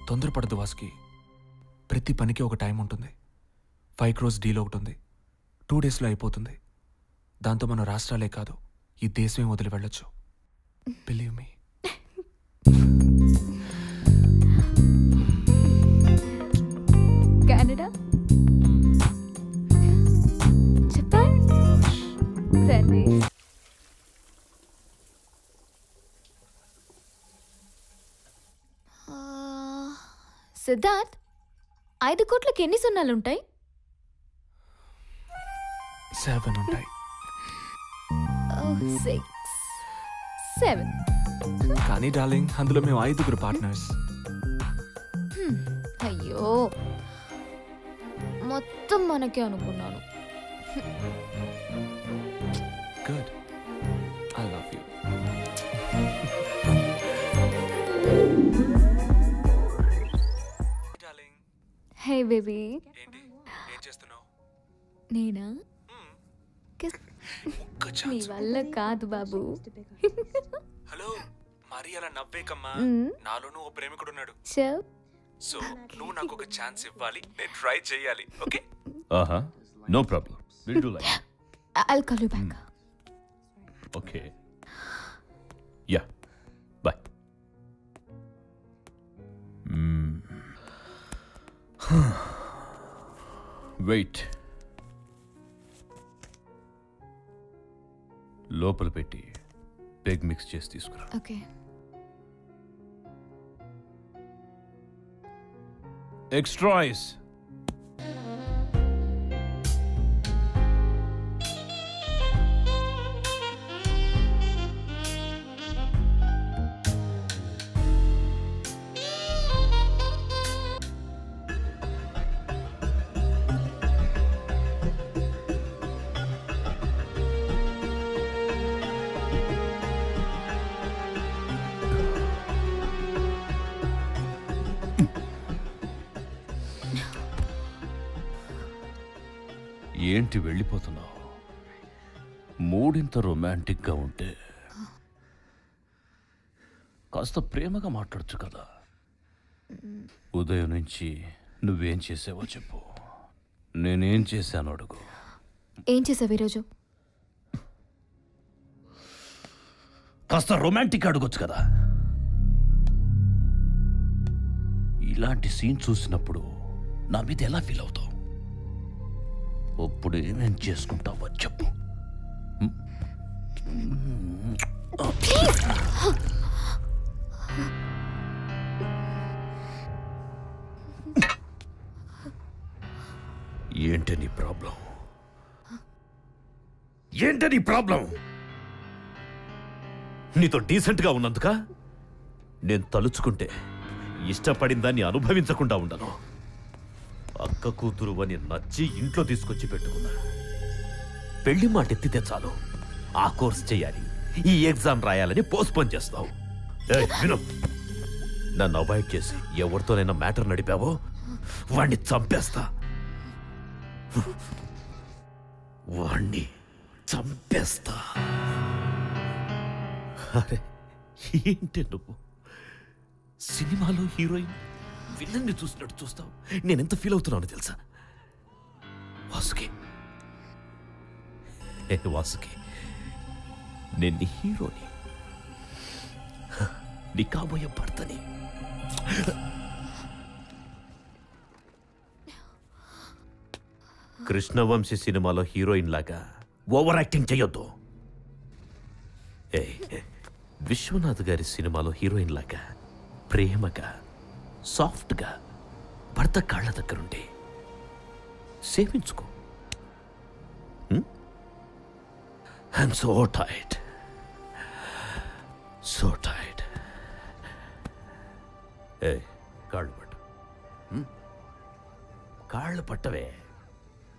తొందరపడదు వాసుకి. ప్రతి పనికి ఒక టైం ఉంటుంది. 5 crores డీల్ ఒకటి ఉంది. 2 daysలో అయిపోతుంది. దాంతో మన రాష్ట్రాలే కాదు, ఈ దేశమే వదిలి వెళ్ళొచ్చు. Believe me. Canada, Japan, Venice. Siddharth, 5 కోట్లకి ఎన్ని సున్నాలుంటాయి? 7 ఉంటాయి. 6, 7. కానీ డార్లింగ్, అందులో మేము 5 పార్ట్నర్స్. అయ్యో, మొత్తం మనకే అనుకున్నాను. Good, I love you. Hey baby. ఏంటి ఏం చేస్తున్నావు? నేనా? నీ వల్ల కాదు బాబు. హలో, మరి అలా నవ్వేకమ్మా. నాలోనూ ఓ ప్రేమికుడు ఉన్నాడు. సో నువ్వు నాకు ఒక ఛాన్స్ ఇవ్వాలి, నేను ట్రై చేయాలి. Okay? No problem. Will do like. I'll call you back. Okay. Yeah, bye. Wait. లోపల పెట్టి పెగ్ మిక్స్ చేసి తీసుకురా. ఓకే. Extra ice. ఏంటి వెళ్ళిపోతున్నావు? మూడింత రొమాంటిక్గా ఉంటే కాస్త ప్రేమగా మాట్లాడచ్చు కదా. ఉదయం నుంచి నువ్వేం చేసావో చెప్పు. నేనేం చేశాను అడుగు. ఏం చేసావు ఈరోజు? కాస్త రొమాంటిక్ అడగొచ్చు కదా. ఇలాంటి సీన్ చూసినప్పుడు నా మీద ఎలా ఫీల్ అవుతావు? అప్పుడు ఏమేం చేసుకుంటావో చెప్పు. ఏంటి నీ ప్రాబ్లం? ఏంటి నీ ప్రాబ్లం? నీతో డీసెంట్గా ఉన్నందుక నేను తలుచుకుంటే ఇష్టపడిన దాన్ని అనుభవించకుండా ఉండను. అక్క కూతురు అని నచ్చి ఇంట్లో తీసుకొచ్చి పెట్టుకున్నా. పెళ్లి మాట ఎత్తితే చాలు ఆ కోర్స్ చేయాలి, ఈ ఎగ్జామ్ రాయాలని పోస్ట్పోన్ చేస్తావు. విను, నన్ను అవాయిడ్ చేసి ఎవరితోనైనా మ్యాటర్ నడిపావో వాణ్ణి చంపేస్తా. వాణ్ణి చంపేస్తా. అరే ఏంటి నువ్వు సినిమాలో హీరోయిన్ విలన్ని చూసినట్టు చూస్తావు. నేనెంత ఫీల్ అవుతున్నాను తెలుసా? వాసుకి, వాసుకి, నేను నీ హీరోని, నీ కాబోయే భర్తని. కృష్ణవంశీ సినిమాలో హీరోయిన్ లాగా ఓవర్ యాక్టింగ్ చెయ్యొద్దు. విశ్వనాథ్ గారి సినిమాలో హీరోయిన్ లాగా ప్రేమగా సాఫ్ట్గా భర్త కాళ్ళ దగ్గరుండి సేవించుకో. I'm so tired, so tired. కాళ్ళు పట్టు, కాళ్ళు పట్టవే.